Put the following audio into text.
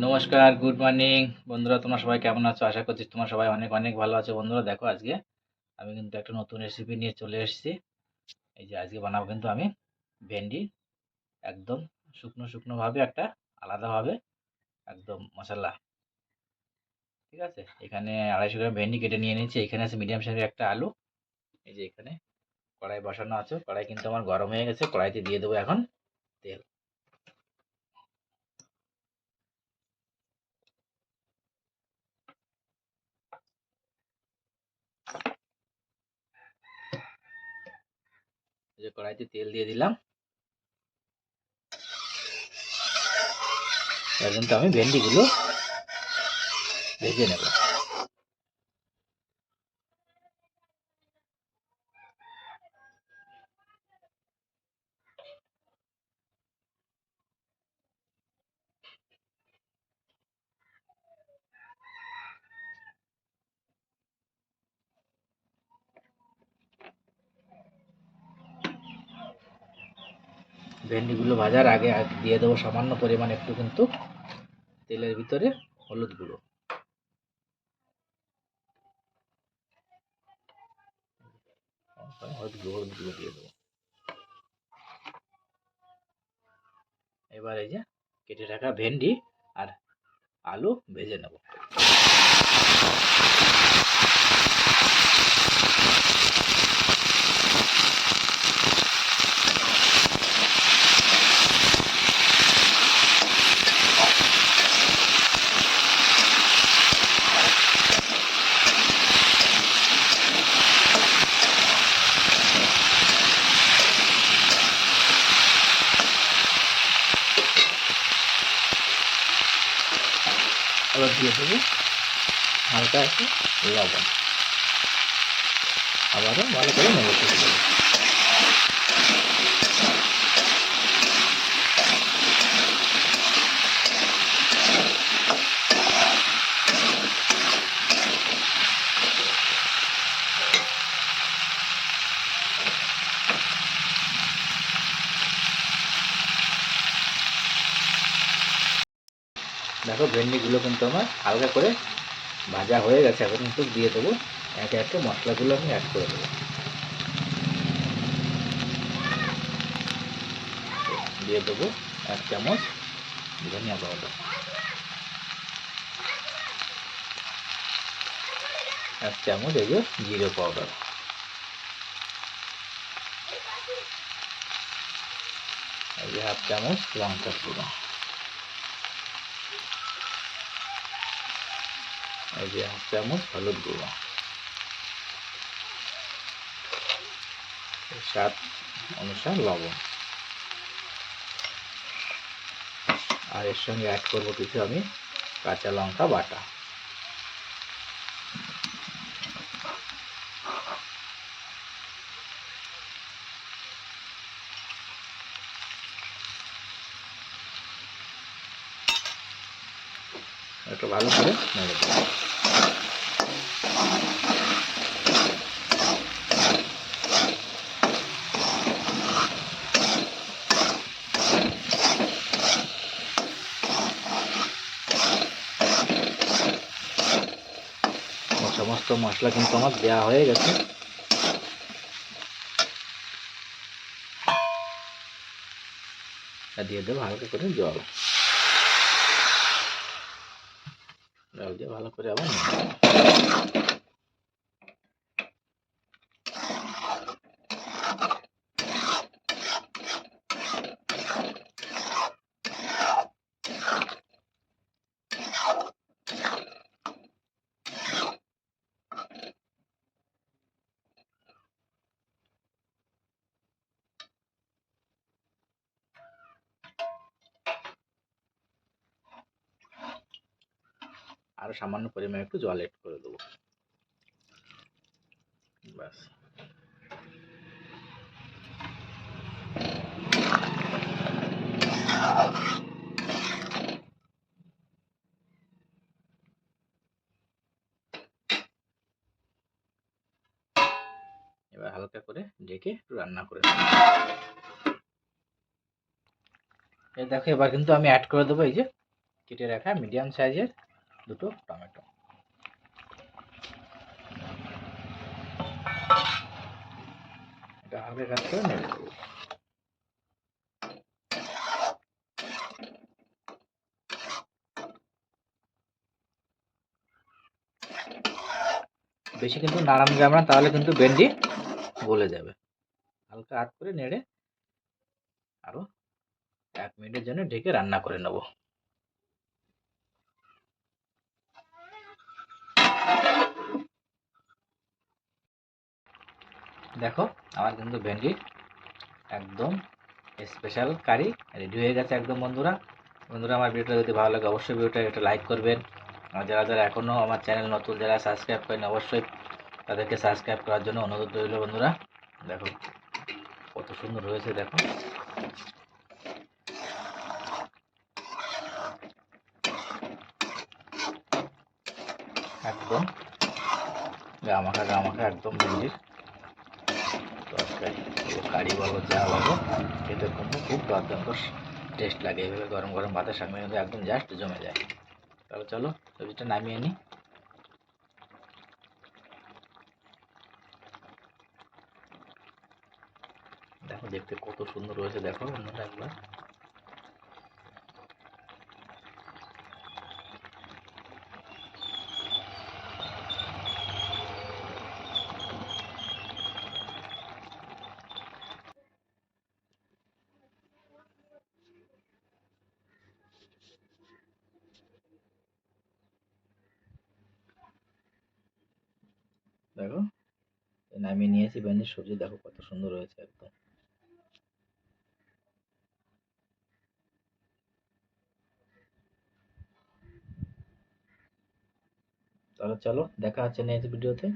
নমস্কার, good morning বন্ধুরা। তোমরা সবাই কেমন আছো? আশা করছি তোমরা সবাই অনেক অনেক ভালো আছো। বন্ধুরা দেখো, আজকে আমি কিন্তু একটা নতুন রেসিপি নিয়ে চলে এসেছি। এই যে আজকে বানাবো কিন্তু আমি ভেন্ডি, একদম শুকনো শুকনো ভাবে, একটা আলাদাভাবে একদম মশলা। ঠিক আছে, এখানে 250 গ্রাম ভেন্ডি কেটে নিয়ে নিয়েছি। এখানে আছে মিডিয়াম সাইজের একটা আলু। এই যে এখানে কড়াই বসানো আছে, কড়াই কিন্তু আমার গরম হয়ে গেছে। কড়াইতে দিয়ে দেবো এখন তেল। এই যে কড়াইতে তেল দিয়ে দিলাম। এবার কিন্তু আমি ভেন্ডিগুলো ভেজে নেব। ভেন্ডিগুলো ভাজার আগে দিয়ে দেবো সামান্য পরিমাণ একটু কিন্তু তেলের ভিতরে হলুদ গুঁড়ো। হলুদ গুঁড়ো দিয়ে দেবো। এবার এই যে কেটে রাখা ভেন্ডি আর আলু ভেজে নেব। এবার দিয়ে দেবো হালকা একটু লবণ। আবারও ভালো করে নেড়ে চেড়ে দেবো। দেখো, ভেন্ডিগুলো কিন্তু আমার হালকা করে ভাজা হয়ে গেছে। এখন কিন্তু দিয়ে দেবো একে একে মশলাগুলো আমি অ্যাড করে দেবো। দিয়ে দেবো 1 চামচ ধনিয়া পাউডার, 1 চামচ এই যে জিরে পাউডার, এই যে 1/2 চামচ লঙ্কার গুঁড়ো, এই যে 1 চামচ হলুদ গুঁড়ো, স্বাদ অনুসার লবণ। আর এর সঙ্গে অ্যাড করবো কিছু আমি কাঁচা লঙ্কা বাটা। একটু ভালো করে নেড়ে দেবো। সমস্ত মশলা কিন্তু আমার দেওয়া হয়ে গেছে। দিয়ে দেবো হালকা করে জল। জল দিয়ে ভালো করে আবার আরো সামান্য পরিমাণে একটু জল এড করে দেবো। ব্যাস। এবার হালকা করে ঢেকে একটু রান্না করে নেব। এই দেখো, এবার কিন্তু আমি অ্যাড করে দেবো এই যে কেটে রাখা মিডিয়াম সাইজের দুটো টমেটো। এটা হালকা কাজ করে নেড়ে দেবো। বেশি কিন্তু নাড়ানো যাবে না, তাহলে কিন্তু ভেন্ডি গলে যাবে। হালকা হাত করে নেড়ে আরো 1 মিনিটের জন্য ঢেকে রান্না করে নেব। দেখো আমার কিন্তু ভেন্ডি একদম স্পেশাল কারি রেডি হয়ে গেছে একদম। বন্ধুরা আমার ভিডিওটা যদি ভালো লাগে অবশ্যই ভিডিওটা একটা লাইক করবেন। আর যারা যারা এখনও আমার চ্যানেল নতুন, যারা সাবস্ক্রাইব করেন অবশ্যই তাদেরকে সাবস্ক্রাইব করার জন্য অনুরোধ রইল। বন্ধুরা দেখো কত সুন্দর হয়েছে, দেখো একদম গামাখা একদম ভেন্ডির তরকারি, কারি বলো যা বলো, খেতে কিন্তু খুব দুর্দান্ত টেস্ট লাগে। এইভাবে গরম গরম ভাতের সঙ্গে কিন্তু একদম জাস্ট জমে যায়। তাহলে চলো সবজিটা নামিয়ে নিই। দেখো দেখতে কত সুন্দর হয়েছে, দেখো অন্যটা একবার। দেখো নামিয়ে নিয়েছি ভেন্ডির সবজি, দেখো কত সুন্দর হয়েছে একদম। তাহলে চলো দেখা হচ্ছে নেক্সট ভিডিওতে।